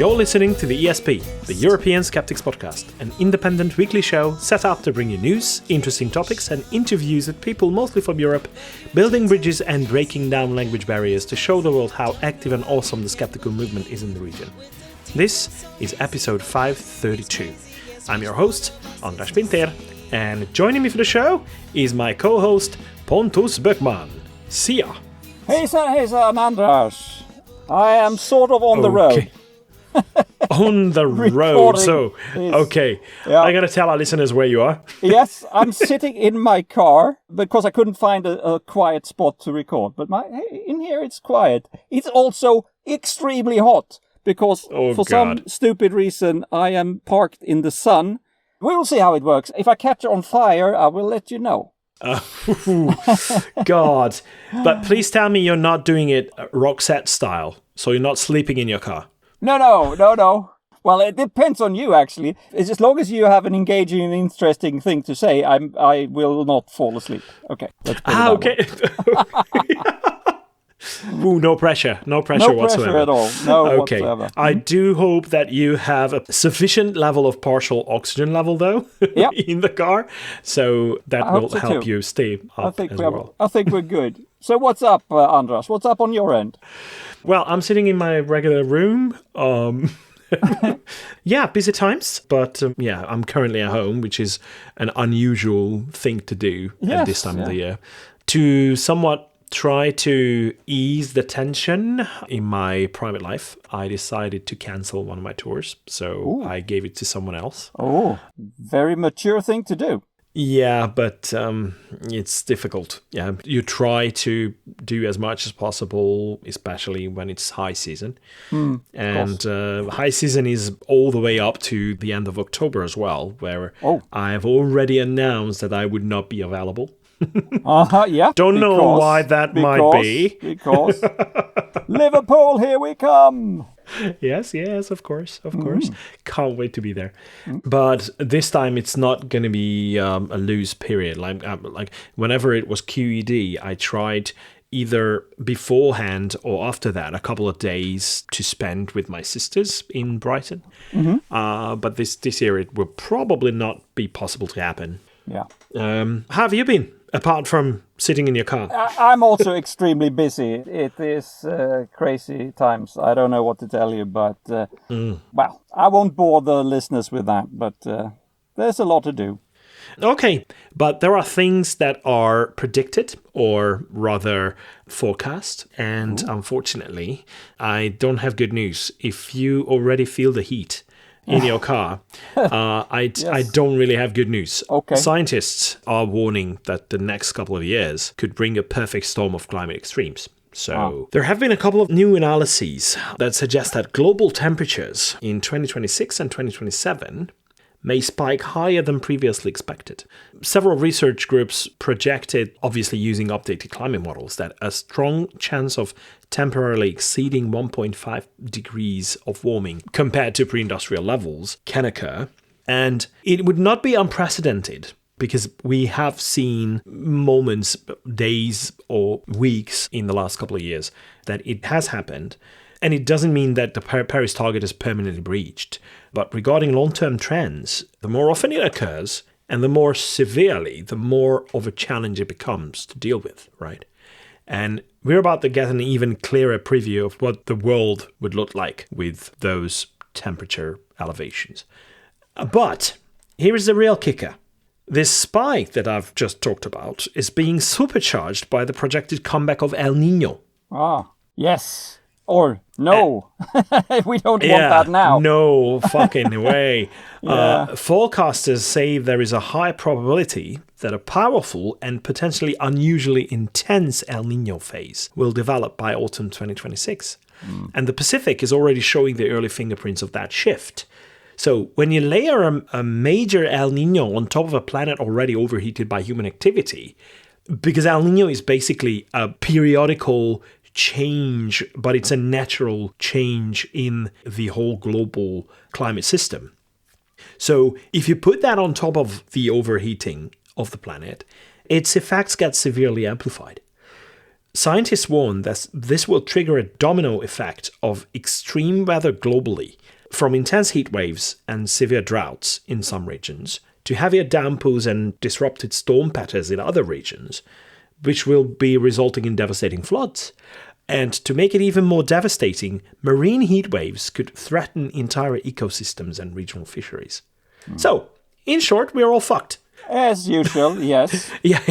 You're listening to the ESP, the European Skeptics Podcast, an independent weekly show set out to bring you news, interesting topics, and interviews with people mostly from Europe, building bridges and breaking down language barriers to show the world how active and awesome the skeptical movement is in the region. This is episode 532. I'm your host, Andras Pinter, and joining me for the show is my co-host, Pontus Böckman. See ya! Hejsan, Andras. I am sort of on the road. On the road, so, okay. Yeah. I gotta tell our listeners where you are. Yes, I'm sitting in my car because I couldn't find a quiet spot to record. But in here it's quiet. It's also extremely hot because some stupid reason I am parked in the sun. We will see how it works. If I catch on fire, I will let you know. God. But please tell me you're not doing it Roxette style, so you're not sleeping in your car. No. Well, it depends on you, actually. It's as long as you have an engaging and interesting thing to say, I will not fall asleep. Okay. Okay. Ooh, no pressure whatsoever. No pressure at all. No whatsoever. I do hope that you have a sufficient level of partial oxygen level, though, in the car. So that will help you stay up as well. I think we're good. So what's up, Andras? What's up on your end? Well, I'm sitting in my regular room. Busy times. But I'm currently at home, which is an unusual thing to do at this time of the year. To somewhat try to ease the tension in my private life, I decided to cancel one of my tours. So I gave it to someone else. Oh, very mature thing to do. Yeah, but it's difficult. Yeah, you try to do as much as possible, especially when it's high season. And high season is all the way up to the end of October as well, where I have already announced that I would not be available. Don't know why that might be. Because Liverpool, here we come. Yes, of course. Can't wait to be there. But this time it's not going to be a loose period. Like whenever it was QED, I tried either beforehand or after that a couple of days to spend with my sisters in Brighton. But this year it will probably not be possible to happen. Yeah. How have you been? Apart from sitting in your car? I'm also extremely busy. It is crazy times. I don't know what to tell you, but, well, I won't bore the listeners with that, but there's a lot to do. Okay, but there are things that are predicted, or rather forecast, and unfortunately, I don't have good news. If you already feel the heat in your car, I don't really have good news. Okay. Scientists are warning that the next couple of years could bring a perfect storm of climate extremes. So there have been a couple of new analyses that suggest that global temperatures in 2026 and 2027 may spike higher than previously expected. Several research groups projected, obviously using updated climate models, that a strong chance of temporarily exceeding 1.5 degrees of warming compared to pre-industrial levels can occur. And it would not be unprecedented, because we have seen moments, days or weeks in the last couple of years that it has happened. And it doesn't mean that the Paris target is permanently breached. But regarding long-term trends, the more often it occurs and the more severely, the more of a challenge it becomes to deal with, right? And we're about to get an even clearer preview of what the world would look like with those temperature elevations. But here is the real kicker. This spike that I've just talked about is being supercharged by the projected comeback of El Niño. Yes. Or no, we don't want that now. No fucking way. Forecasters say there is a high probability that a powerful and potentially unusually intense El Niño phase will develop by autumn 2026. And the Pacific is already showing the early fingerprints of that shift. So when you layer a major El Niño on top of a planet already overheated by human activity, because El Niño is basically a periodical change, but it's a natural change in the whole global climate system. So if you put that on top of the overheating of the planet, its effects get severely amplified. Scientists warn that this will trigger a domino effect of extreme weather globally, from intense heat waves and severe droughts in some regions to heavier downpours and disrupted storm patterns in other regions, which will be resulting in devastating floods. And to make it even more devastating, marine heat waves could threaten entire ecosystems and regional fisheries. So, in short, we're all fucked. As usual, yes. Yeah.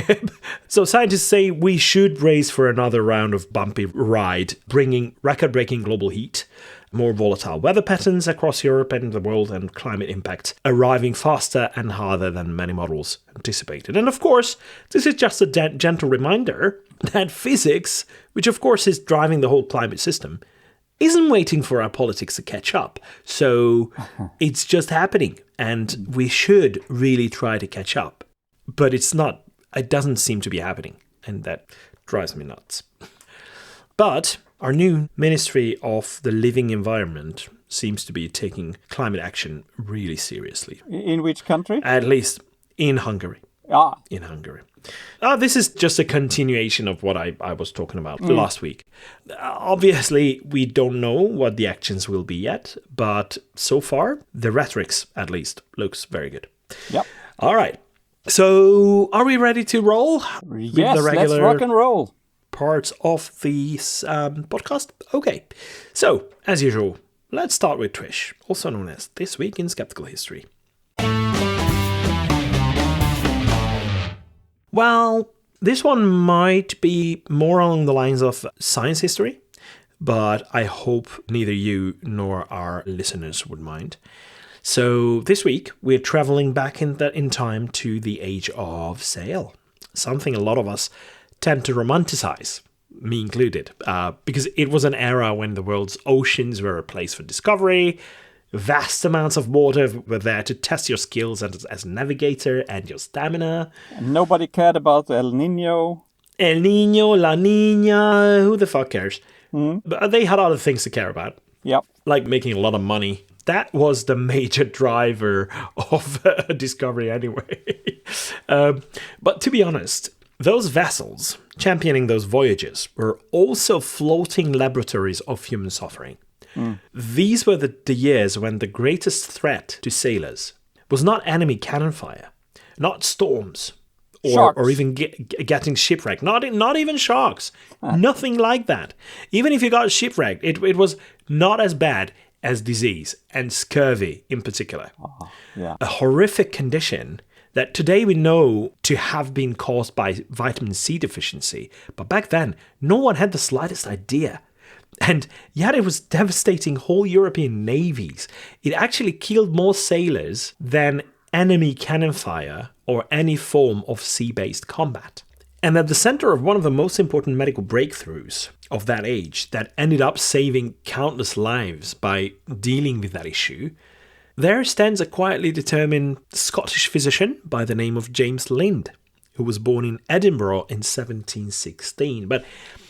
So scientists say we should race for another round of bumpy ride, bringing record-breaking global heat, more volatile weather patterns across Europe and the world, and climate impact arriving faster and harder than many models anticipated. And of course, this is just a gentle reminder that physics, which of course is driving the whole climate system, isn't waiting for our politics to catch up. So it's just happening, and we should really try to catch up. But it's not, it doesn't seem to be happening, and that drives me nuts. But our new Ministry of the Living Environment seems to be taking climate action really seriously. In which country? At least in Hungary. In Hungary. This is just a continuation of what I was talking about last week. Obviously, we don't know what the actions will be yet, but so far, the rhetorics, at least, looks very good. Yep. All right. So, are we ready to roll? Yes, let's rock and roll. Parts of the podcast? Okay. So, as usual, let's start with TWISH, also known as This Week in Skeptical History. Well, this one might be more along the lines of science history, but I hope neither you nor our listeners would mind. So this week, we're traveling back in time to the age of sail, something a lot of us tend to romanticize, me included, because it was an era when the world's oceans were a place for discovery. Vast amounts of water were there to test your skills as a navigator and your stamina. Nobody cared about El Niño. El Niño, La Niña, who the fuck cares? But they had other things to care about. Yep. Like making a lot of money. That was the major driver of discovery anyway. But to be honest, those vessels championing those voyages were also floating laboratories of human suffering. These were the years when the greatest threat to sailors was not enemy cannon fire, not storms, or even getting shipwrecked. Not even sharks. Nothing like that. Even if you got shipwrecked, it was not as bad as disease, and scurvy in particular. A horrific condition that today we know to have been caused by vitamin C deficiency. But back then, no one had the slightest idea. And yet it was devastating whole European navies. It actually killed more sailors than enemy cannon fire or any form of sea-based combat. And at the center of one of the most important medical breakthroughs of that age that ended up saving countless lives by dealing with that issue, there stands a quietly determined Scottish physician by the name of James Lind, who was born in Edinburgh in 1716. But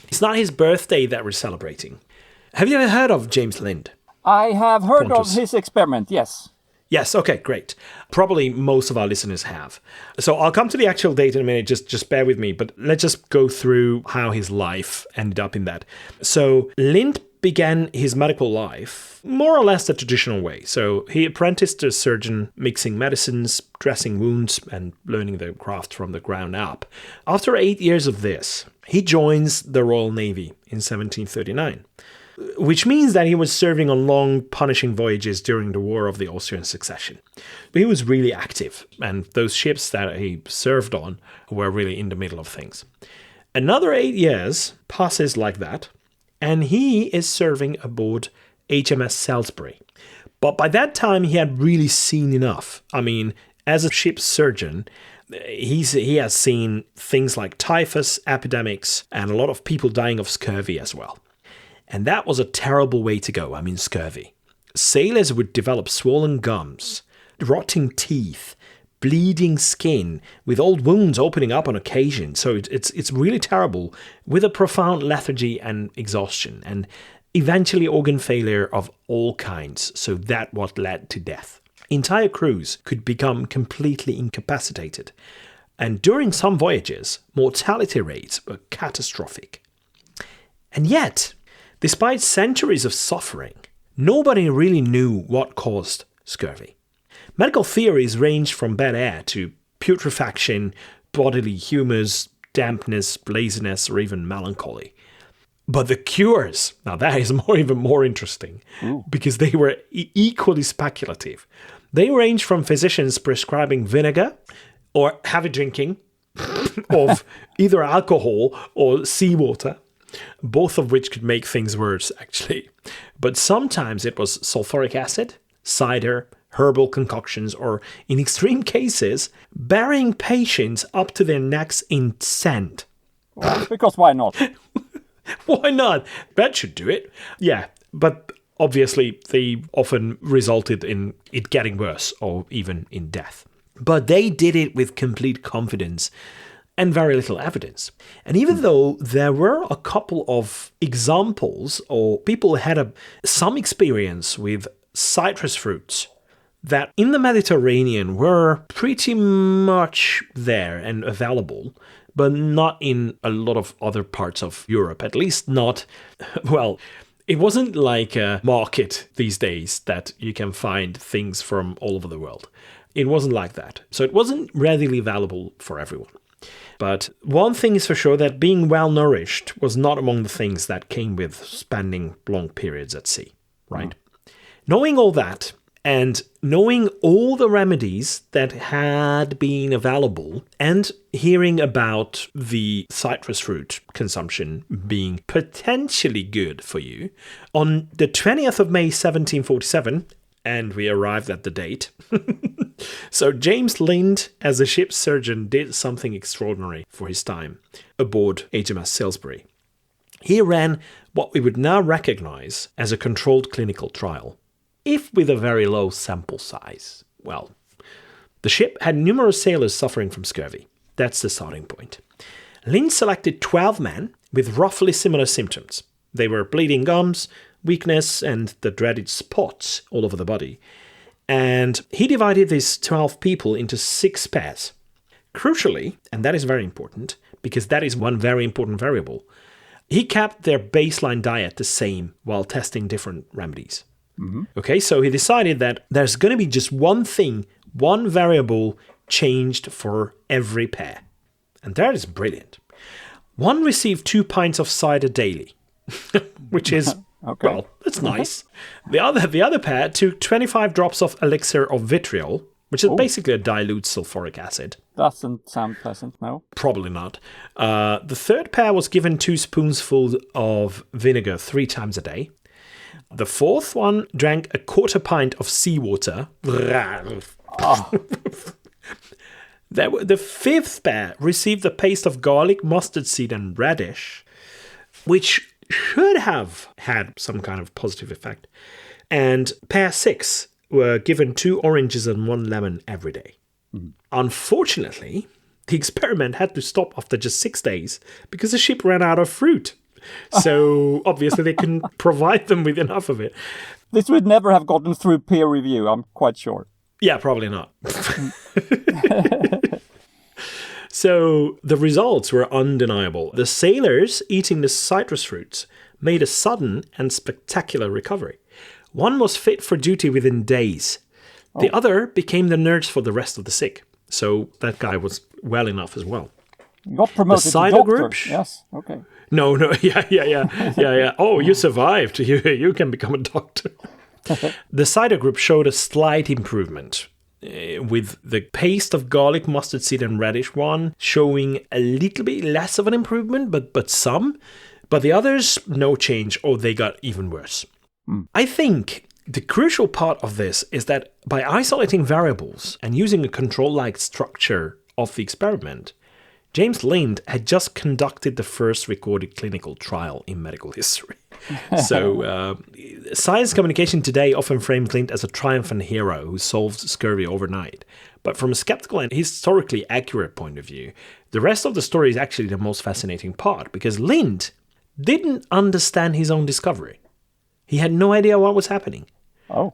it's not his birthday that we're celebrating. Have you ever heard of James Lind? I have heard of his experiment, yes. Yes, okay, great. Probably most of our listeners have. So I'll come to the actual date in a minute, just bear with me, but let's just go through how his life ended up in that. So Lind began his medical life more or less the traditional way. So he apprenticed as a surgeon, mixing medicines, dressing wounds, and learning the craft from the ground up. After 8 years of this, he joins the Royal Navy in 1739, which means that he was serving on long, punishing voyages during the War of the Austrian Succession. But he was really active, and those ships that he served on were really in the middle of things. Another 8 years passes like that, and he is serving aboard HMS Salisbury. But by that time, he had really seen enough. I mean, as a ship's surgeon, he has seen things like typhus, epidemics, and a lot of people dying of scurvy as well. And that was a terrible way to go. I mean, scurvy. Sailors would develop swollen gums, rotting teeth, bleeding skin, with old wounds opening up on occasion. So it's really terrible, with a profound lethargy and exhaustion, and eventually organ failure of all kinds. So that what led to death. Entire crews could become completely incapacitated. And during some voyages, mortality rates were catastrophic. And yet, despite centuries of suffering, nobody really knew what caused scurvy. Medical theories ranged from bad air to putrefaction, bodily humours, dampness, laziness, or even melancholy. But the cures, now that is even more interesting, because they were equally speculative. They ranged from physicians prescribing vinegar or heavy drinking of either alcohol or seawater, both of which could make things worse, actually. But sometimes it was sulfuric acid, cider, herbal concoctions, or in extreme cases, burying patients up to their necks in sand. Well, because why not? Why not? That should do it. Yeah, but obviously they often resulted in it getting worse or even in death. But they did it with complete confidence and very little evidence. And even though there were a couple of examples, or people had some experience with citrus fruits that in the Mediterranean were pretty much there and available, but not in a lot of other parts of Europe, at least not, well, it wasn't like a market these days that you can find things from all over the world. It wasn't like that. So it wasn't readily available for everyone. But one thing is for sure, that being well nourished was not among the things that came with spending long periods at sea, right? Knowing all that, and knowing all the remedies that had been available, and hearing about the citrus fruit consumption being potentially good for you, on the 20th of May 1747, and we arrived at the date, so James Lind, as a ship's surgeon, did something extraordinary for his time aboard HMS Salisbury. He ran what we would now recognize as a controlled clinical trial, if with a very low sample size. Well, the ship had numerous sailors suffering from scurvy. That's the starting point. Lind selected 12 men with roughly similar symptoms. They were bleeding gums, weakness, and the dreaded spots all over the body. And he divided these 12 people into 6 pairs. Crucially, and that is very important, because that is one very important variable, he kept their baseline diet the same while testing different remedies. Okay, so he decided that there's going to be just one thing, one variable changed for every pair. And that is brilliant. One received 2 pints of cider daily, which is, well, that's nice. The other pair took 25 drops of elixir of vitriol, which is basically a dilute sulfuric acid. Doesn't sound pleasant, no? Probably not. The third pair was given 2 spoonfuls of vinegar 3 times a day. The fourth one drank a 1/4 pint of seawater. The fifth pair received a paste of garlic, mustard seed, and radish, which should have had some kind of positive effect. And pair 6 were given 2 oranges and 1 lemon every day. Unfortunately, the experiment had to stop after just 6 days because the ship ran out of fruit. So obviously they couldn't provide them with enough of it. This would never have gotten through peer review, I'm quite sure. Yeah, probably not. So the results were undeniable. The sailors eating the citrus fruits made a sudden and spectacular recovery. One was fit for duty within days. The other became the nurse for the rest of the sick. So that guy was well enough as well. You got promoted to doctor. Group, yes, okay. No, yeah. Oh, you survived. You can become a doctor. The cider group showed a slight improvement, with the paste of garlic, mustard seed, and radish one showing a little bit less of an improvement, but some. But the others, no change, or they got even worse. I think the crucial part of this is that by isolating variables and using a control-like structure of the experiment, James Lind had just conducted the first recorded clinical trial in medical history. So, science communication today often frames Lind as a triumphant hero who solved scurvy overnight. But from a skeptical and historically accurate point of view, the rest of the story is actually the most fascinating part, because Lind didn't understand his own discovery. He had no idea what was happening.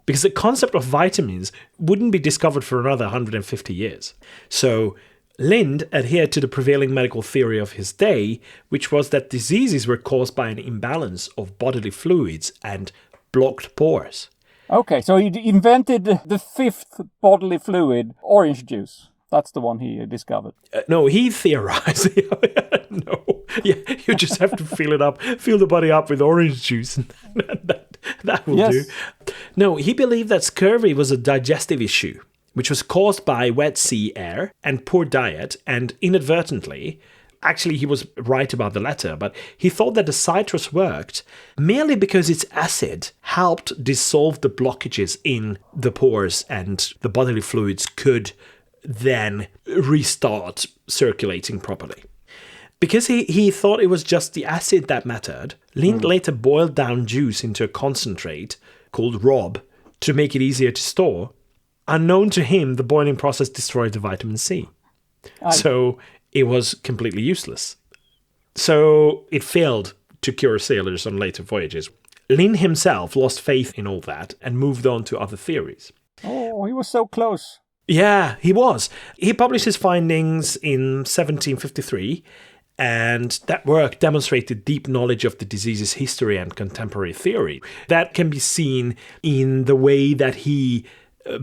Because the concept of vitamins wouldn't be discovered for another 150 years. So Lind adhered to the prevailing medical theory of his day, which was that diseases were caused by an imbalance of bodily fluids and blocked pores. Okay, so he invented the fifth bodily fluid, orange juice. That's the one he discovered. No, he theorized. No, yeah, you just have to fill the body up with orange juice, and that will do. No, he believed that scurvy was a digestive issue, which was caused by wet sea air and poor diet, and inadvertently, actually he was right about the latter, but he thought that the citrus worked merely because its acid helped dissolve the blockages in the pores, and the bodily fluids could then restart circulating properly. Because he thought it was just the acid that mattered, Lind later boiled down juice into a concentrate called Rob to make it easier to store. Unknown to him, the boiling process destroyed the vitamin C. So it was completely useless. So it failed to cure sailors on later voyages. Lind himself lost faith in all that and moved on to other theories. Oh, he was so close. Yeah, he was. He published his findings in 1753, and that work demonstrated deep knowledge of the disease's history and contemporary theory. That can be seen in the way that he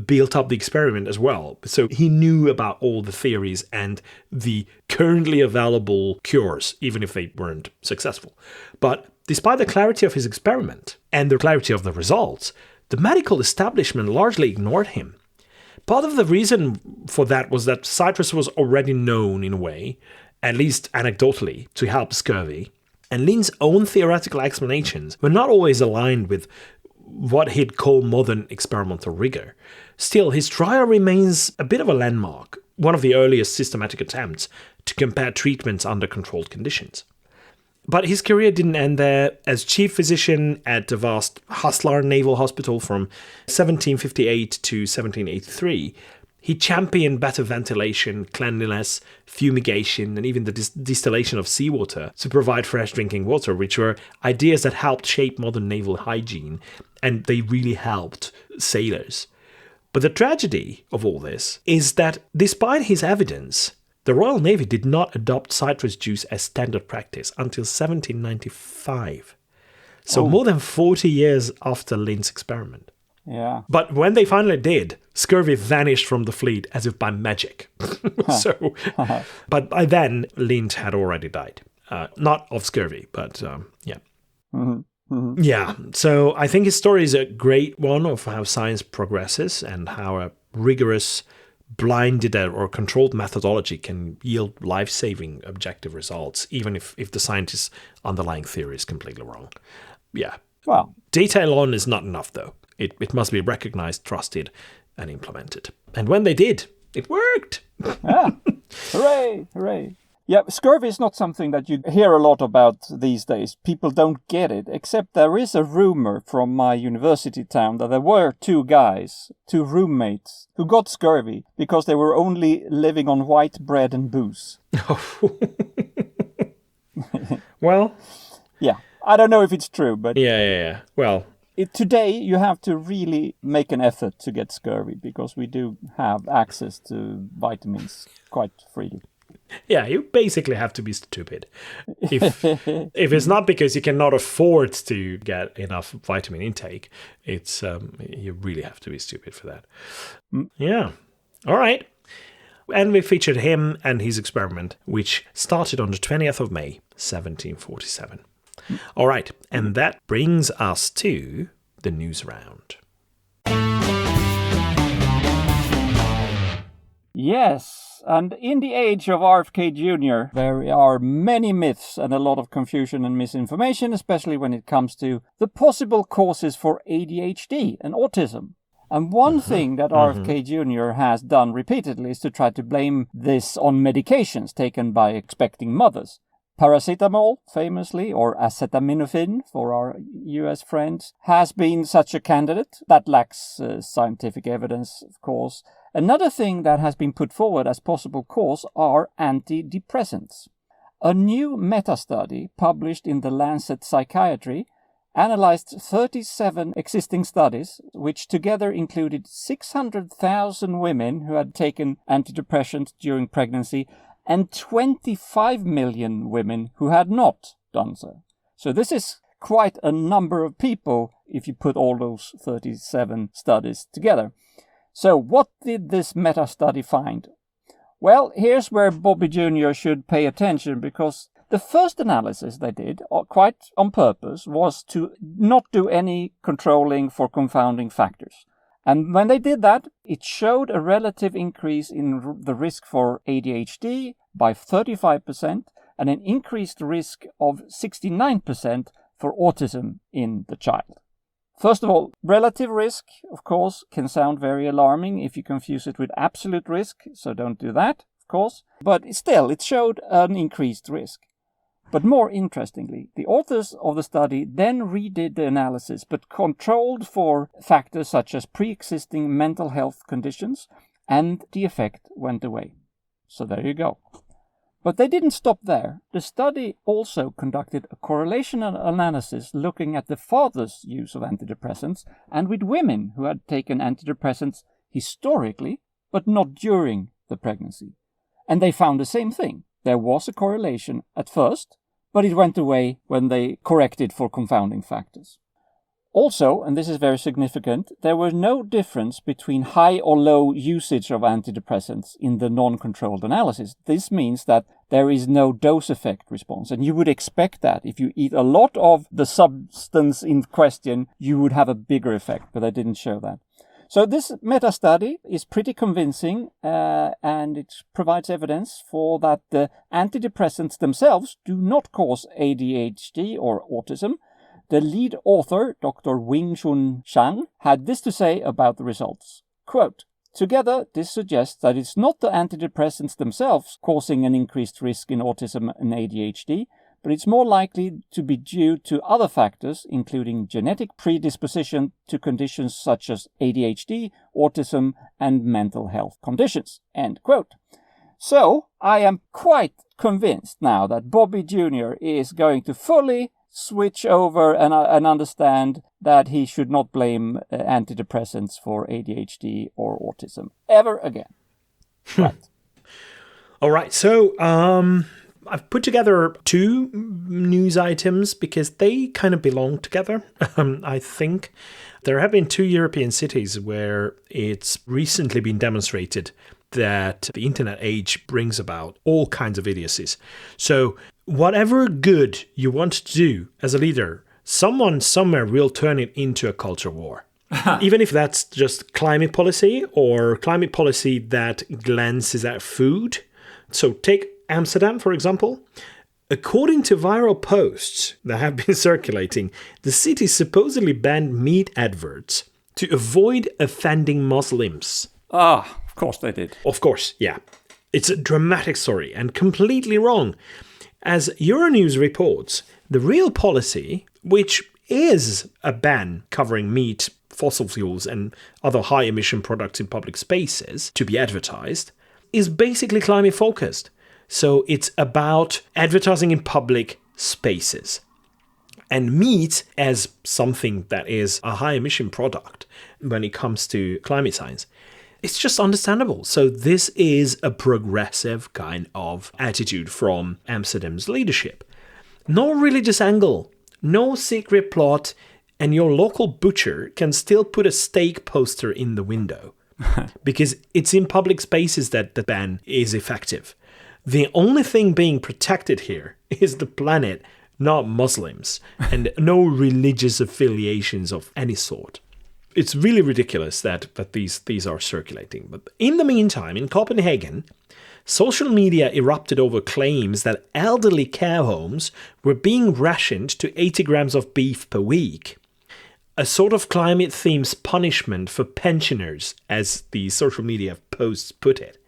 built up the experiment as well. So he knew about all the theories and the currently available cures, even if they weren't successful. But despite the clarity of his experiment and the clarity of the results, the medical establishment largely ignored him. Part of the reason for that was that citrus was already known in a way, at least anecdotally, to help scurvy, and Lind's own theoretical explanations were not always aligned with what he'd call modern experimental rigor. Still, his trial remains a bit of a landmark, one of the earliest systematic attempts to compare treatments under controlled conditions. But his career didn't end there. As chief physician at the vast Haslar Naval Hospital from 1758 to 1783, he championed better ventilation, cleanliness, fumigation, and even the distillation of seawater to provide fresh drinking water, which were ideas that helped shape modern naval hygiene, and they really helped sailors. But the tragedy of all this is that despite his evidence, the Royal Navy did not adopt citrus juice as standard practice until 1795. So more than 40 years after Lind's experiment. Yeah. But when they finally did, scurvy vanished from the fleet as if by magic. But by then, Lind had already died. Not of scurvy, but yeah. Mm-hmm. Mm-hmm. Yeah, so I think his story is a great one of how science progresses and how a rigorous, blinded or controlled methodology can yield life-saving objective results, even if the scientist's underlying theory is completely wrong. Yeah. Well, detail on is not enough, though. It must be recognized, trusted, and implemented. And when they did, it worked! Yeah. Hooray! Hooray! Yeah, scurvy is not something that you hear a lot about these days. People don't get it, except there is a rumor from my university town that there were two roommates, who got scurvy because they were only living on white bread and booze. Well... Yeah, I don't know if it's true, but... Yeah. Well... Today, you have to really make an effort to get scurvy, because we do have access to vitamins quite freely. Yeah, you basically have to be stupid. If it's not because you cannot afford to get enough vitamin intake, it's you really have to be stupid for that. Yeah. All right. And we featured him and his experiment, which started on the 20th of May, 1747. All right. And that brings us to the news round. Yes. And in the age of RFK Jr., there are many myths and a lot of confusion and misinformation, especially when it comes to the possible causes for ADHD and autism. And one thing that RFK Jr. has done repeatedly is to try to blame this on medications taken by expecting mothers. Paracetamol, famously, or acetaminophen for our US friends, has been such a candidate. That lacks scientific evidence, of course. Another thing that has been put forward as possible cause are antidepressants. A new meta-study published in The Lancet Psychiatry analyzed 37 existing studies, which together included 600,000 women who had taken antidepressants during pregnancy and 25 million women who had not done so. So this is quite a number of people if you put all those 37 studies together. So what did this meta-study find? Well, here's where Bobby Jr. should pay attention, because the first analysis they did, quite on purpose, was to not do any controlling for confounding factors. And when they did that, it showed a relative increase in the risk for ADHD by 35% and an increased risk of 69% for autism in the child. First of all, relative risk, of course, can sound very alarming if you confuse it with absolute risk, so don't do that, of course. But still, it showed an increased risk. But more interestingly, the authors of the study then redid the analysis, but controlled for factors such as pre-existing mental health conditions, and the effect went away. So there you go. But they didn't stop there. The study also conducted a correlation analysis looking at the father's use of antidepressants and with women who had taken antidepressants historically, but not during the pregnancy. And they found the same thing. There was a correlation at first, but it went away when they corrected for confounding factors. Also, and this is very significant, there was no difference between high or low usage of antidepressants in the non-controlled analysis. This means that there is no dose effect response, and you would expect that. If you eat a lot of the substance in question, you would have a bigger effect, but they didn't show that. So this meta-study is pretty convincing, and it provides evidence for that the antidepressants themselves do not cause ADHD or autism. The lead author, Dr. Wing-Chun Zhang, had this to say about the results. Quote, "Together, this suggests that it's not the antidepressants themselves causing an increased risk in autism and ADHD, but it's more likely to be due to other factors, including genetic predisposition to conditions such as ADHD, autism, and mental health conditions." End quote. So, I am quite convinced now that Bobby Jr. is going to fully switch over and understand that he should not blame antidepressants for ADHD or autism ever again. Right. All right, so I've put together two news items because they kind of belong together, I think. There have been two European cities where it's recently been demonstrated that the internet age brings about all kinds of idiocies. So whatever good you want to do as a leader, someone somewhere will turn it into a culture war. Even if that's just climate policy or climate policy that glances at food. So take Amsterdam, for example. According to viral posts that have been circulating, the city supposedly banned meat adverts to avoid offending Muslims. Of course they did. Of course, yeah. It's a dramatic story and completely wrong. As Euronews reports, the real policy, which is a ban covering meat, fossil fuels, and other high-emission products in public spaces to be advertised, is basically climate-focused. So it's about advertising in public spaces. And meat as something that is a high-emission product when it comes to climate science, it's just understandable. So this is a progressive kind of attitude from Amsterdam's leadership. No religious angle, no secret plot, and your local butcher can still put a steak poster in the window because it's in public spaces that the ban is effective. The only thing being protected here is the planet, not Muslims, and no religious affiliations of any sort. It's really ridiculous that these are circulating. But in the meantime, in Copenhagen, social media erupted over claims that elderly care homes were being rationed to 80 grams of beef per week. A sort of climate-themed punishment for pensioners, as the social media posts put it.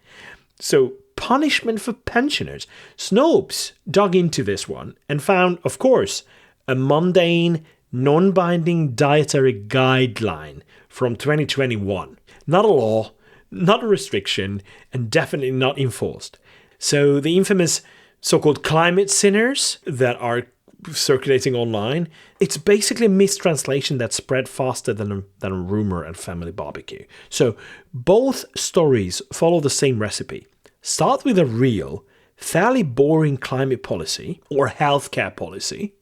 So, punishment for pensioners. Snopes dug into this one and found, of course, a mundane, non-binding dietary guideline from 2021. Not a law, not a restriction, and definitely not enforced. So the infamous so-called climate sinners that are circulating online. It's basically a mistranslation that spread faster than a rumor at family barbecue. So both stories follow the same recipe. Start with a real, fairly boring climate policy or healthcare policy.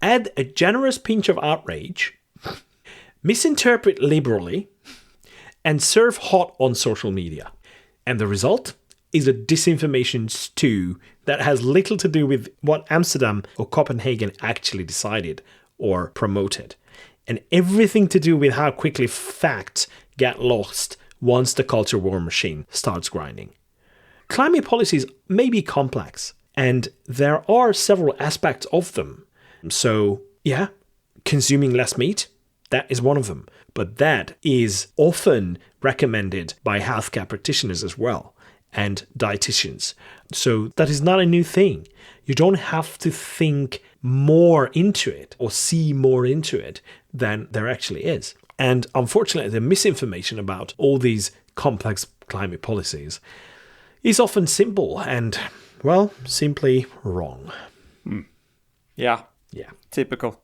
Add a generous pinch of outrage. Misinterpret liberally. And serve hot on social media. And the result is a disinformation stew that has little to do with what Amsterdam or Copenhagen actually decided or promoted, and everything to do with how quickly facts get lost once the culture war machine starts grinding. Climate policies may be complex, and there are several aspects of them. So, yeah, consuming less meat, that is one of them. But that is often recommended by healthcare practitioners as well, and dietitians. So that is not a new thing. You don't have to think more into it or see more into it than there actually is. And unfortunately, the misinformation about all these complex climate policies is often simple and, well, simply wrong. Yeah. Yeah. Typical.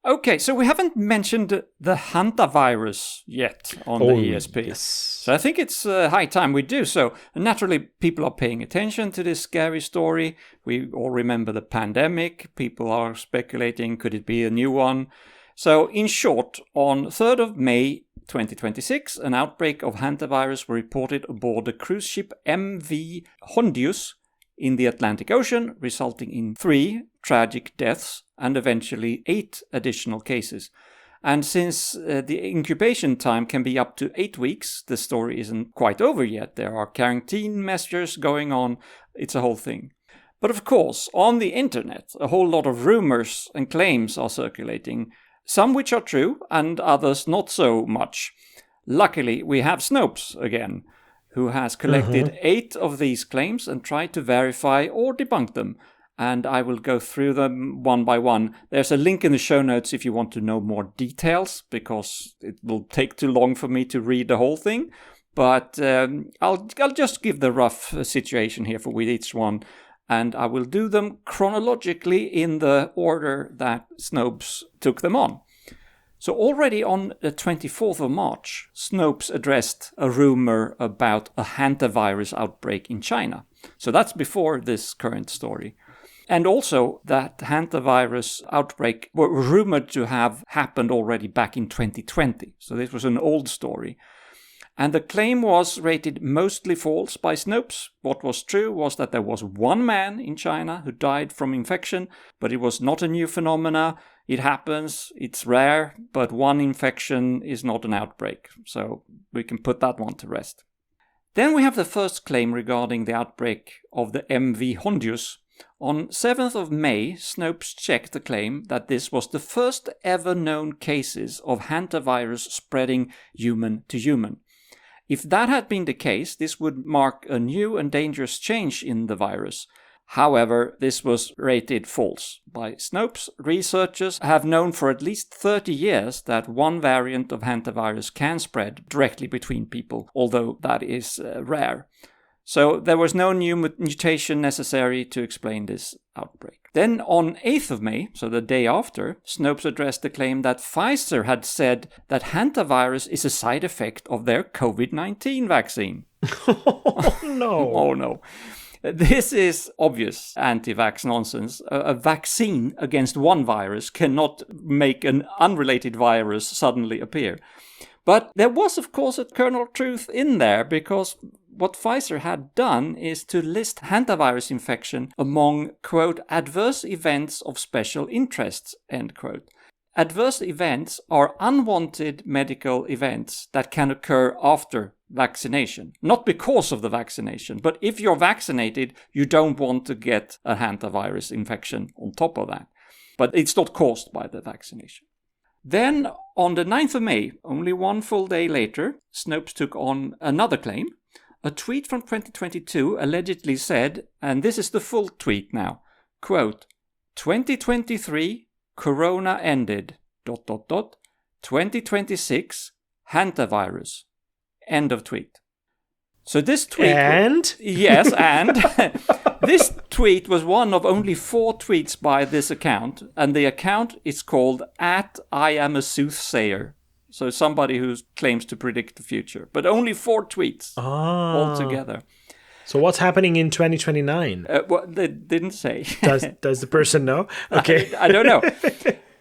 Okay, so we haven't mentioned the Hantavirus yet on the ESP. Yes. So I think it's high time we do so. And naturally, people are paying attention to this scary story. We all remember the pandemic. People are speculating, could it be a new one? So in short, on 3rd of May 2026, an outbreak of Hantavirus was reported aboard the cruise ship MV Hondius in the Atlantic Ocean, resulting in 3 tragic deaths and eventually 8 additional cases. And since the incubation time can be up to 8 weeks, the story isn't quite over yet. There are quarantine measures going on. It's a whole thing. But of course, on the internet, a whole lot of rumors and claims are circulating, some which are true and others not so much. Luckily, we have Snopes again, who has collected 8 of these claims and tried to verify or debunk them. And I will go through them one by one. There's a link in the show notes if you want to know more details, because it will take too long for me to read the whole thing. But I'll just give the rough situation here with each one. And I will do them chronologically in the order that Snopes took them on. So already on the 24th of March, Snopes addressed a rumor about a hantavirus outbreak in China. So that's before this current story. And also that hantavirus outbreak were rumored to have happened already back in 2020. So this was an old story. And the claim was rated mostly false by Snopes. What was true was that there was one man in China who died from infection, but it was not a new phenomena. It happens, it's rare, but one infection is not an outbreak. So we can put that one to rest. Then we have the first claim regarding the outbreak of the MV Hondius. On 7th of May, Snopes checked the claim that this was the first ever known cases of hantavirus spreading human to human. If that had been the case, this would mark a new and dangerous change in the virus. However, this was rated false by Snopes. Researchers have known for at least 30 years that one variant of hantavirus can spread directly between people, although that is rare. So there was no new mutation necessary to explain this outbreak. Then on 8th of May, so the day after, Snopes addressed the claim that Pfizer had said that hantavirus is a side effect of their COVID-19 vaccine. Oh, no. Oh, no. This is obvious anti-vax nonsense. A vaccine against one virus cannot make an unrelated virus suddenly appear. But there was, of course, a kernel of truth in there, because what Pfizer had done is to list hantavirus infection among, quote, adverse events of special interest, end quote. Adverse events are unwanted medical events that can occur after vaccination. Not because of the vaccination, but if you're vaccinated, you don't want to get a hantavirus infection on top of that. But it's not caused by the vaccination. Then, on the 9th of May, only one full day later, Snopes took on another claim. A tweet from 2022 allegedly said, and this is the full tweet now, quote, 2023, Corona ended, ... 2026, hantavirus. End of tweet. So this tweet... And? Yes, and... This tweet was one of only 4 tweets by this account, and the account is called @IamASoothsayer. So somebody who claims to predict the future. But only 4 tweets altogether. So what's happening in 2029? Well, they didn't say. Does the person know? Okay. I don't know.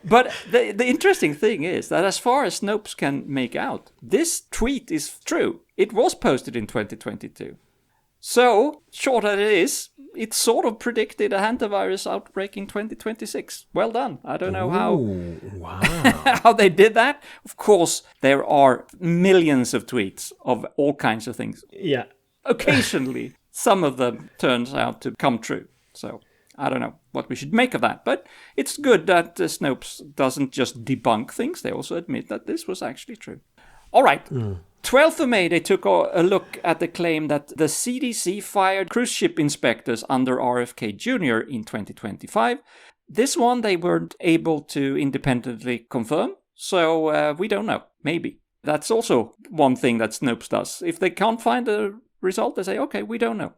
But the interesting thing is that as far as Snopes can make out, this tweet is true. It was posted in 2022. So, short as it is, it sort of predicted a hantavirus outbreak in 2026. Well done. I don't know how they did that. Of course, there are millions of tweets of all kinds of things. Yeah. Occasionally, some of them turns out to come true. So, I don't know what we should make of that. But it's good that Snopes doesn't just debunk things. They also admit that this was actually true. All right. 12th of May, they took a look at the claim that the CDC fired cruise ship inspectors under RFK Jr. in 2025. This one they weren't able to independently confirm, so we don't know. Maybe. That's also one thing that Snopes does. If they can't find a result, they say, okay, we don't know.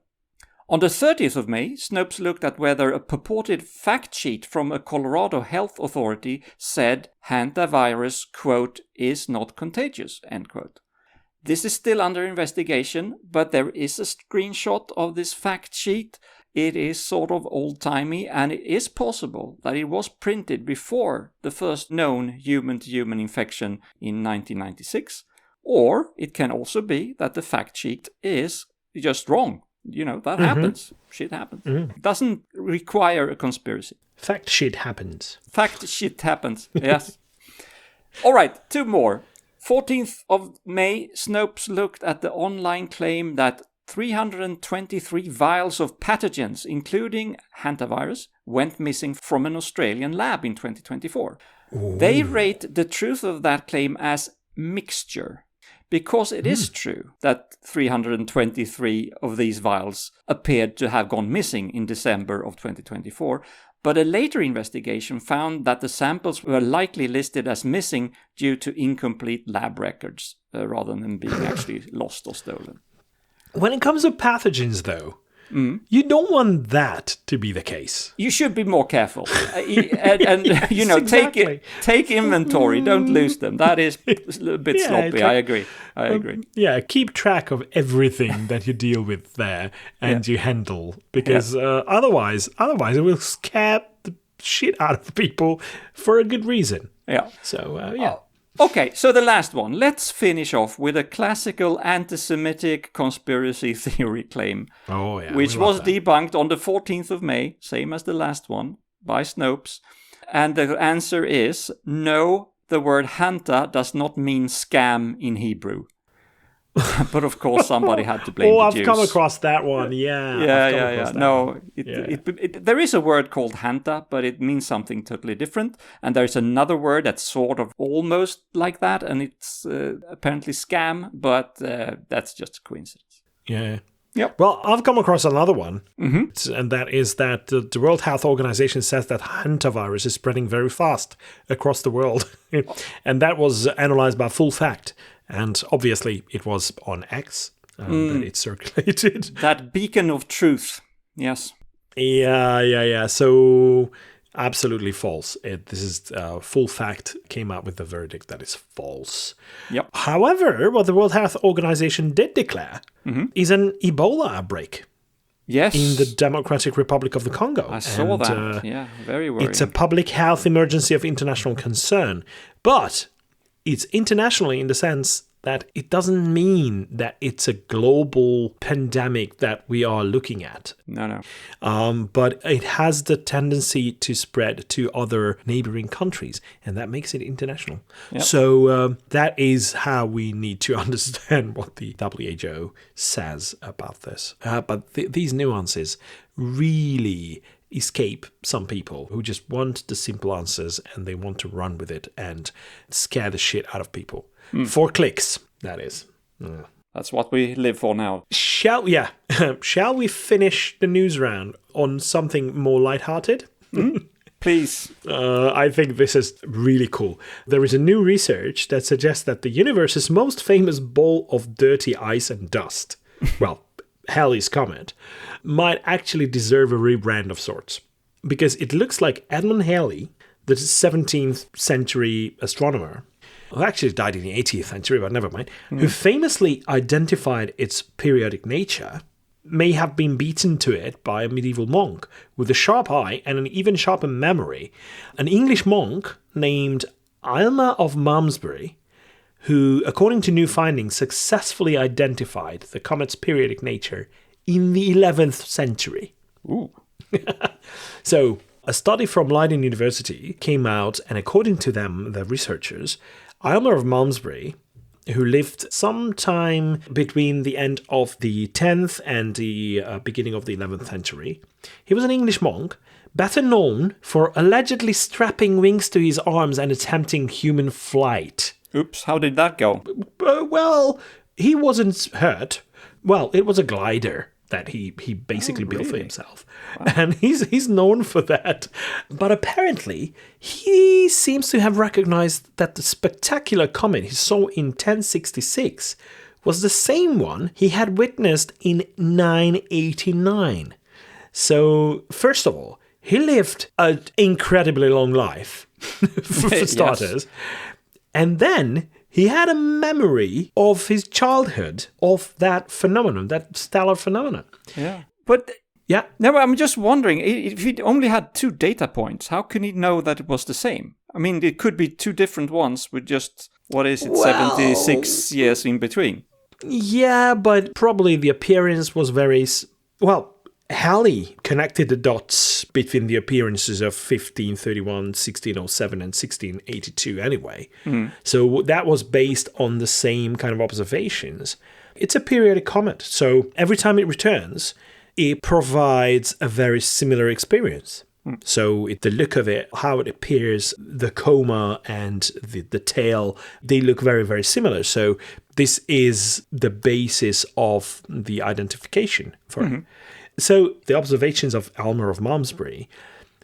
On the 30th of May, Snopes looked at whether a purported fact sheet from a Colorado health authority said hantavirus, quote, is not contagious, end quote. This is still under investigation, but there is a screenshot of this fact sheet. It is sort of old-timey, and it is possible that it was printed before the first known human-to-human infection in 1996. Or it can also be that the fact sheet is just wrong. You know, that happens. Shit happens. It doesn't require a conspiracy. Fact shit happens. Fact shit happens, yes. All right, 2 more. 14th of May, Snopes looked at the online claim that 323 vials of pathogens, including hantavirus, went missing from an Australian lab in 2024. Ooh. They rate the truth of that claim as mixture, because it is true that 323 of these vials appeared to have gone missing in December of 2024, but a later investigation found that the samples were likely listed as missing due to incomplete lab records, rather than being actually lost or stolen. When it comes to pathogens, though, you don't want that to be the case. You should be more careful. And you know, exactly. take inventory, don't lose them. That is a bit sloppy, I agree. Yeah, keep track of everything that you deal with there and you handle, because otherwise it will scare the shit out of people for a good reason. Yeah. So, Okay, so the last one. Let's finish off with a classical anti-Semitic conspiracy theory claim, which was debunked on the 14th of May, same as the last one, by Snopes. And the answer is, no, the word hanta does not mean scam in Hebrew. But of course, somebody had to blame the Jews. I've come across that one. Yeah. No, there is a word called hanta, but it means something totally different. And there's another word that's sort of almost like that, and it's apparently scam, but that's just a coincidence. Yeah. Yep. Well, I've come across another one, and that is that the World Health Organization says that hantavirus is spreading very fast across the world. And that was analyzed by Full Fact. And obviously, it was on X that it circulated. That beacon of truth, yes. Yeah. So, absolutely false. This is Full Fact came out with the verdict that is false. Yep. However, what the World Health Organization did declare is an Ebola outbreak. Yes. In the Democratic Republic of the Congo. I saw that. Very worrying. It's a public health emergency of international concern. But it's internationally in the sense that it doesn't mean that it's a global pandemic that we are looking at. No. But it has the tendency to spread to other neighboring countries, and that makes it international. Yep. So that is how we need to understand what the WHO says about this. But these nuances really escape some people who just want the simple answers and they want to run with it and scare the shit out of people. 4 clicks, that is. That's what we live for now. Shall we finish the news round on something more lighthearted? Please. I think this is really cool. There is a new research that suggests that the universe's most famous ball of dirty ice and dust, well, Halley's comet, might actually deserve a rebrand of sorts. Because it looks like Edmund Halley, the 17th century astronomer, who actually died in the 18th century, but never mind, who famously identified its periodic nature, may have been beaten to it by a medieval monk with a sharp eye and an even sharper memory, an English monk named Aylmer of Malmesbury, who, according to new findings, successfully identified the comet's periodic nature in the 11th century. Ooh. So, a study from Leiden University came out, and according to them, the researchers, Aylmer of Malmesbury, who lived sometime between the end of the 10th and the beginning of the 11th century, he was an English monk, better known for allegedly strapping wings to his arms and attempting human flight. Oops, how did that go? Well, he wasn't hurt. Well, it was a glider that he basically built for himself. Wow. And he's known for that. But apparently, he seems to have recognized that the spectacular comet he saw in 1066 was the same one he had witnessed in 989. So, first of all, he lived an incredibly long life, for starters. Yes. And then he had a memory of his childhood of that phenomenon, that stellar phenomenon. Yeah. But yeah. No, I'm just wondering, if he only had 2 data points, how can he know that it was the same? I mean, it could be 2 different ones with just, 76 years in between. Yeah, but probably the appearance was very... Well, Halley connected the dots between the appearances of 1531, 1607, and 1682 anyway. So that was based on the same kind of observations. It's a periodic comet, so every time it returns, it provides a very similar experience. So the look of it, how it appears, the coma and the tail, they look very, very similar. So this is the basis of the identification for it. So the observations of Aylmer of Malmesbury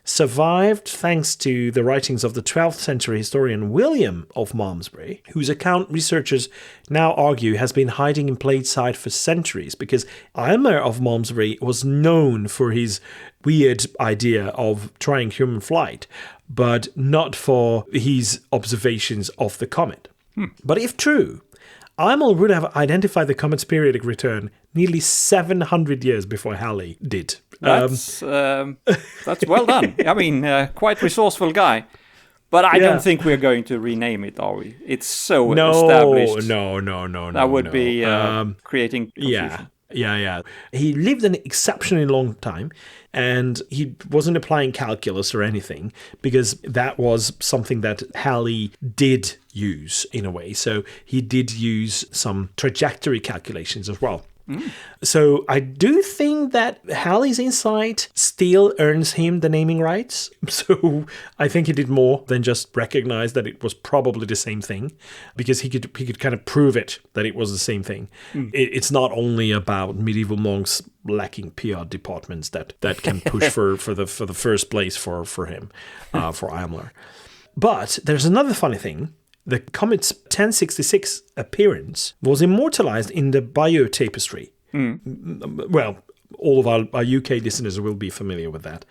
survived thanks to the writings of the 12th century historian William of Malmesbury, whose account researchers now argue has been hiding in plain sight for centuries, because Aylmer of Malmesbury was known for his weird idea of trying human flight, but not for his observations of the comet. But if true, Aylmer would have identified the comet's periodic return nearly 700 years before Halley did. That's well done. I mean, quite resourceful guy. But I don't think we're going to rename it, are we? It's so established. No. That would be creating confusion. Yeah. He lived an exceptionally long time, and he wasn't applying calculus or anything, because that was something that Halley did use in a way. So he did use some trajectory calculations as well. So I do think that Halley's insight still earns him the naming rights. So I think he did more than just recognize that it was probably the same thing, because he could kind of prove it that it was the same thing. It's not only about medieval monks lacking PR departments that can push for the first place for him, for Aylmer. But there's another funny thing. The comet's 1066 appearance was immortalized in the Bayeux tapestry. Well, all of our UK listeners will be familiar with that.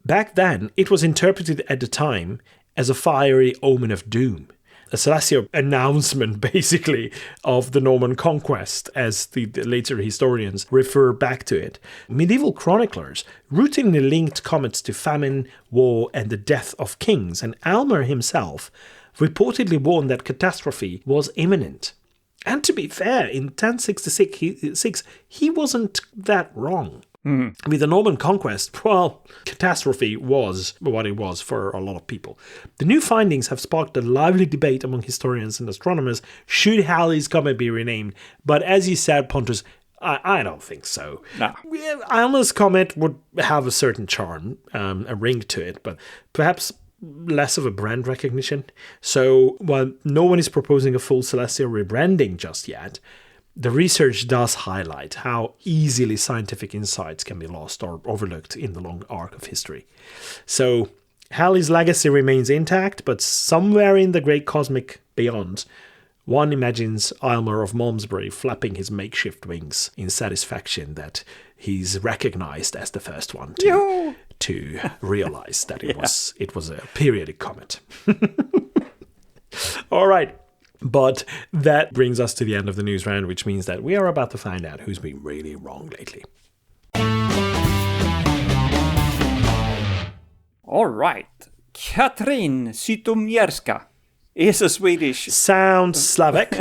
Back then, it was interpreted at the time as a fiery omen of doom, a celestial announcement, basically, of the Norman conquest, as the later historians refer back to it. Medieval chroniclers routinely linked comets to famine, war, and the death of kings, and Aylmer himself reportedly warned that catastrophe was imminent. And to be fair, in 1066, he wasn't that wrong. With the Norman conquest, well, catastrophe was what it was for a lot of people. The new findings have sparked a lively debate among historians and astronomers. Should Halley's comet be renamed? But as you said, Pontus, I don't think so. No. Aylmer's comet would have a certain charm, a ring to it, but perhaps less of a brand recognition. So while no one is proposing a full celestial rebranding just yet, the research does highlight how easily scientific insights can be lost or overlooked in the long arc of history. So Halley's legacy remains intact, but somewhere in the great cosmic beyond, One imagines Aylmer of Malmesbury flapping his makeshift wings in satisfaction that he's recognized as the first one to realize that it was a periodic comet. All right. But that brings us to the end of the news round, which means that we are about to find out who's been really wrong lately. All right. Katrin Zytomierska is a Swedish... Sounds Slavic.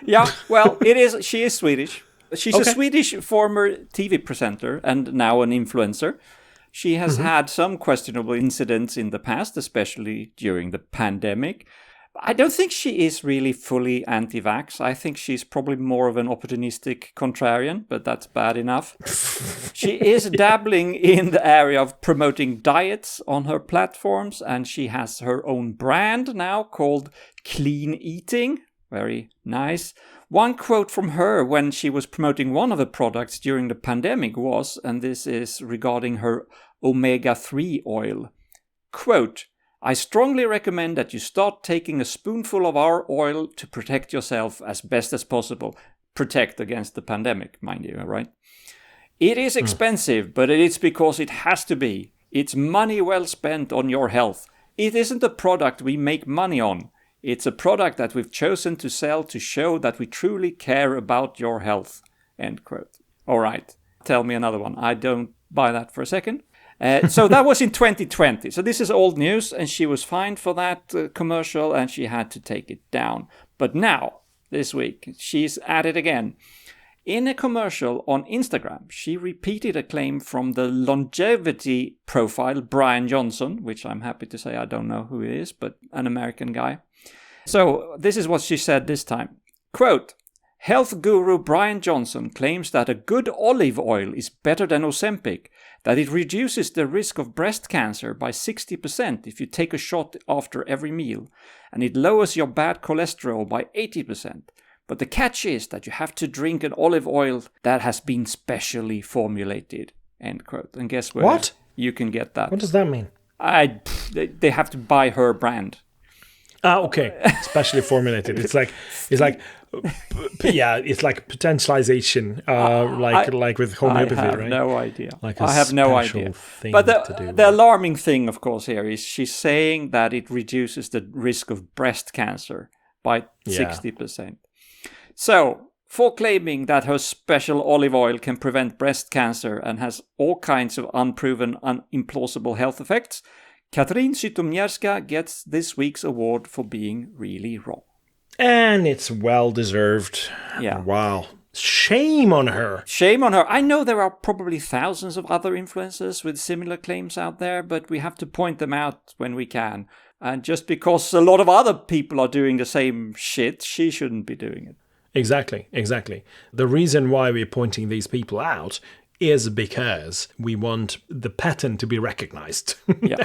Yeah, well, it is. She is Swedish. She's a Swedish former TV presenter and now an influencer. She has had some questionable incidents in the past, especially during the pandemic. I don't think she is really fully anti-vax. I think she's probably more of an opportunistic contrarian, but that's bad enough. She is dabbling in the area of promoting diets on her platforms, and she has her own brand now called Clean Eating. Very nice. One quote from her when she was promoting one of the products during the pandemic was, and this is regarding her omega-3 oil, quote, "I strongly recommend that you start taking a spoonful of our oil to protect yourself as best as possible." Protect against the pandemic, mind you, right? "It is expensive, but it's because it has to be. It's money well spent on your health. It isn't a product we make money on. It's a product that we've chosen to sell to show that we truly care about your health." End quote. All right, tell me another one. I don't buy that for a second. So that was in 2020. So this is old news, and she was fined for that commercial, and she had to take it down. But now, this week, she's at it again. In a commercial on Instagram, she repeated a claim from the longevity profile Brian Johnson, which I'm happy to say I don't know who he is, but an American guy. So this is what she said this time. Quote, "Health guru Brian Johnson claims that a good olive oil is better than Ozempic, that it reduces the risk of breast cancer by 60% if you take a shot after every meal, and it lowers your bad cholesterol by 80%. But the catch is that you have to drink an olive oil that has been specially formulated." End quote. And guess where you can get that? What does that mean? They have to buy her brand. Ah, okay. Specially formulated. It's like potentialization, like with homeopathy, right? I have no idea. Like I have no idea. But the alarming thing, of course, here is she's saying that it reduces the risk of breast cancer by 60%. So, for claiming that her special olive oil can prevent breast cancer and has all kinds of unproven, implausible health effects, Katrin Zytomierska gets this week's award for being really wrong. And it's well-deserved. Yeah. Wow. Shame on her. Shame on her. I know there are probably thousands of other influencers with similar claims out there, but we have to point them out when we can. And just because a lot of other people are doing the same shit, she shouldn't be doing it. Exactly. The reason why we're pointing these people out is because we want the pattern to be recognized.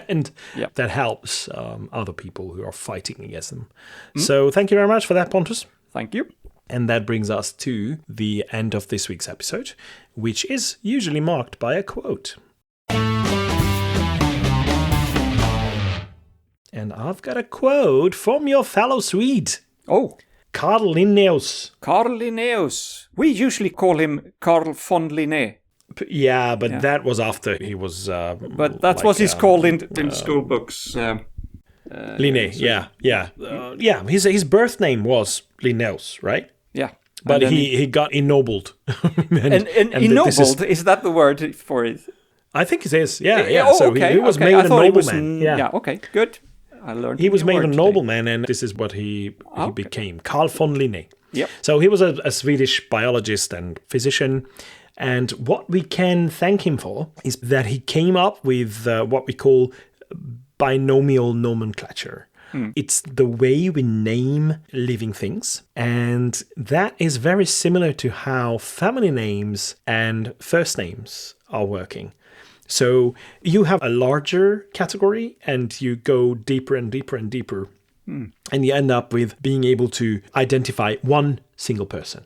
And that helps other people who are fighting against them. So thank you very much for that, Pontus. Thank you. And that brings us to the end of this week's episode, which is usually marked by a quote. And I've got a quote from your fellow Swede. Oh. Carl Linnaeus. Carl Linnaeus. We usually call him Carl von Linné. Yeah, but that was after he was... but that's what he's called in school books. Linné, yeah. His birth name was Linnaeus, right? Yeah. But he got ennobled. and ennobled, is that the word for it? I think it is, yeah. Oh, so okay, he was made a nobleman. Yeah, okay, good. I learned he was made a nobleman, and this is what he became. Carl von Linné. Yep. So he was a Swedish biologist and physician. And what we can thank him for is that he came up with what we call binomial nomenclature. It's the way we name living things. And that is very similar to how family names and first names are working. So you have a larger category and you go deeper and deeper and deeper. And you end up with being able to identify one single person.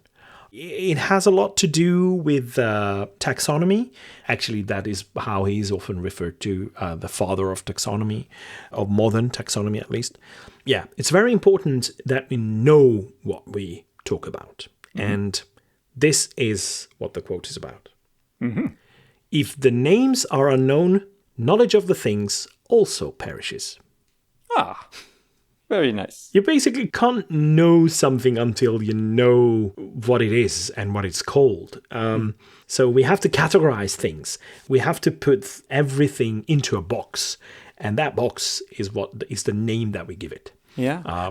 It has a lot to do with taxonomy. Actually, that is how he is often referred to, the father of taxonomy, of modern taxonomy at least. Yeah, it's very important that we know what we talk about. And this is what the quote is about. If the names are unknown, knowledge of the things also perishes. Ah, very nice. You basically can't know something until you know what it is and what it's called. So we have to categorize things. We have to put everything into a box. And that box is what is the name that we give it. Yeah.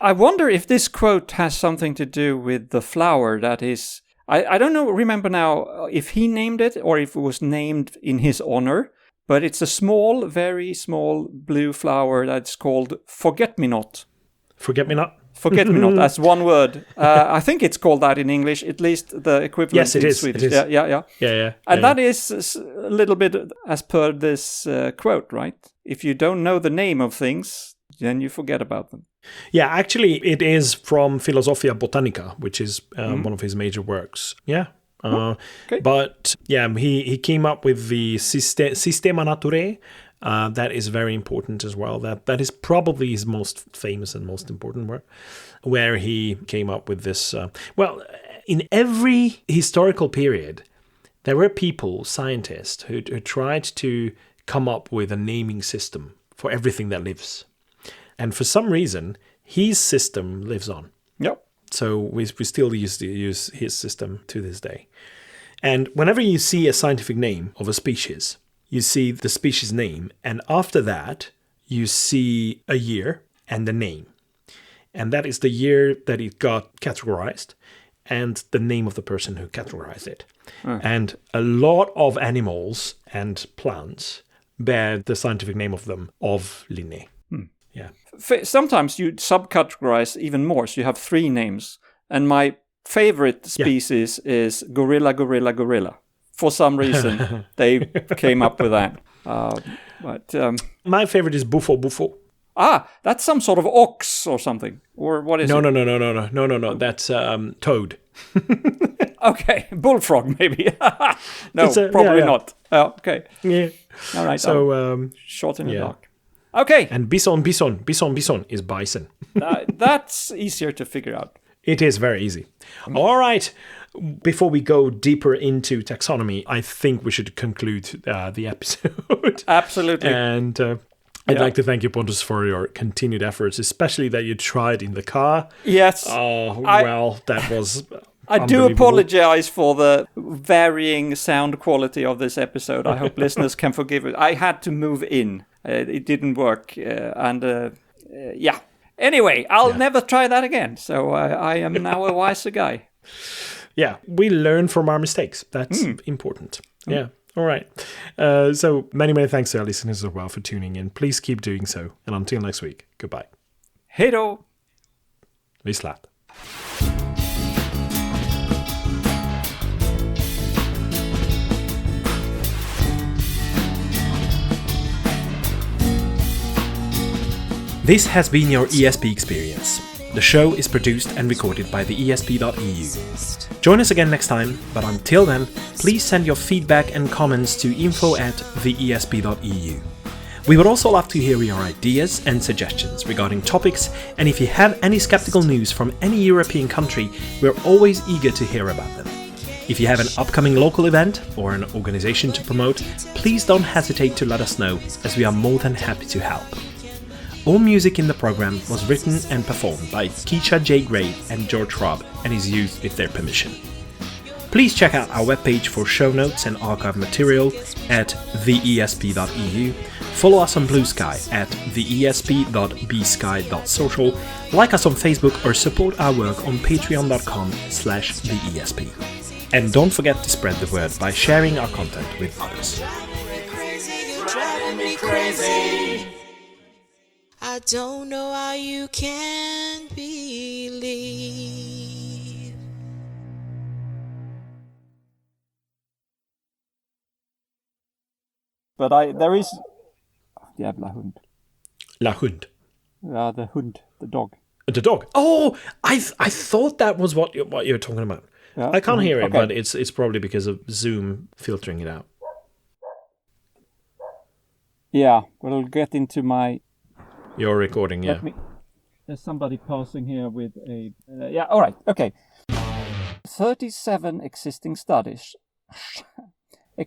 I wonder if this quote has something to do with the flower that is... I don't know, remember now, if he named it or if it was named in his honor. But it's a small, very small blue flower that's called forget-me-not. Forget-me-not? Forget-me-not, that's one word. I think it's called that in English, at least the equivalent yes, it in is. Swedish. It is. Yeah. And that is a little bit as per this quote, right? If you don't know the name of things, then you forget about them. Yeah, actually, it is from Philosophia Botanica, which is one of his major works. Yeah. Okay. But yeah, he came up with the Systema Naturae. That is very important as well. That is probably his most famous and most important work, where he came up with this. Well, in every historical period, there were people, scientists, who tried to come up with a naming system for everything that lives. And for some reason, his system lives on. Yep. So we still use his system to this day. And whenever you see a scientific name of a species, you see the species name. And after that, you see a year and the name. And that is the year that it got categorized and the name of the person who categorized it. And a lot of animals and plants bear the scientific name of them of Linné. Yeah. Sometimes you subcategorize even more, so you have 3 names. And my favorite species is gorilla. For some reason, they came up with that. My favorite is buffo. Ah, that's some sort of ox or something. Or what is it? No. That's toad. Okay, bullfrog maybe. No, probably not. Oh, okay. Yeah. All right. So short in the dark. Okay. And bison is bison. That's easier to figure out. It is very easy. All right. Before we go deeper into taxonomy, I think we should conclude the episode. Absolutely. And I'd like to thank you, Pontus, for your continued efforts, especially that you tried in the car. Yes. Oh, that was I do apologize for the varying sound quality of this episode. I hope listeners can forgive it. I had to move in. It didn't work. Anyway, I'll never try that again. So I am now a wiser guy. Yeah, we learn from our mistakes. That's important. Yeah. All right. So many thanks to our listeners as well for tuning in. Please keep doing so. And until next week, goodbye. Hej då! Vi slatt. This has been your ESP experience. The show is produced and recorded by TheESP.eu. Join us again next time, but until then, please send your feedback and comments to info@TheESP.eu. We would also love to hear your ideas and suggestions regarding topics, and if you have any skeptical news from any European country, we're always eager to hear about them. If you have an upcoming local event or an organization to promote, please don't hesitate to let us know, as we are more than happy to help. All music in the program was written and performed by Keisha J. Gray and George Robb and is used with their permission. Please check out our webpage for show notes and archive material at theesp.eu. Follow us on Blue Sky at theesp.bsky.social. Like us on Facebook or support our work on patreon.com/theesp. And don't forget to spread the word by sharing our content with others. I don't know how you can believe. But there is... Jävla hund. La hund. The hund, the dog. The dog. Oh, I thought that was what you're talking about. Yeah? I can't hear it, Okay. but it's probably because of Zoom filtering it out. Yeah, we'll get into my... Your recording, yeah. There's somebody passing here with a... yeah, all right, okay. 37 existing studies.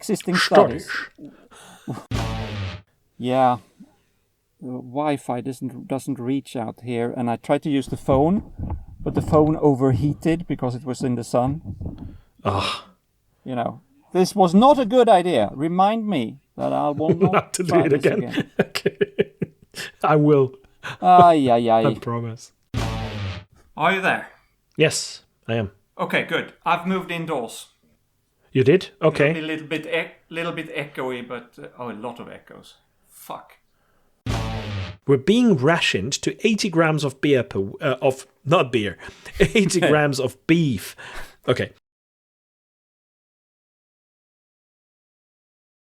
Studies. Yeah. Wi-Fi doesn't reach out here, and I tried to use the phone, but the phone overheated because it was in the sun. Ah. You know, this was not a good idea. Remind me that I will not to try do it this again. Okay. I will. Ay. I promise. Are you there? Yes, I am. Okay, good. I've moved indoors. You did? Okay. It'll be a little bit echoey, but a lot of echoes. Fuck. We're being rationed to 80 grams of beer 80 grams of beef. Okay.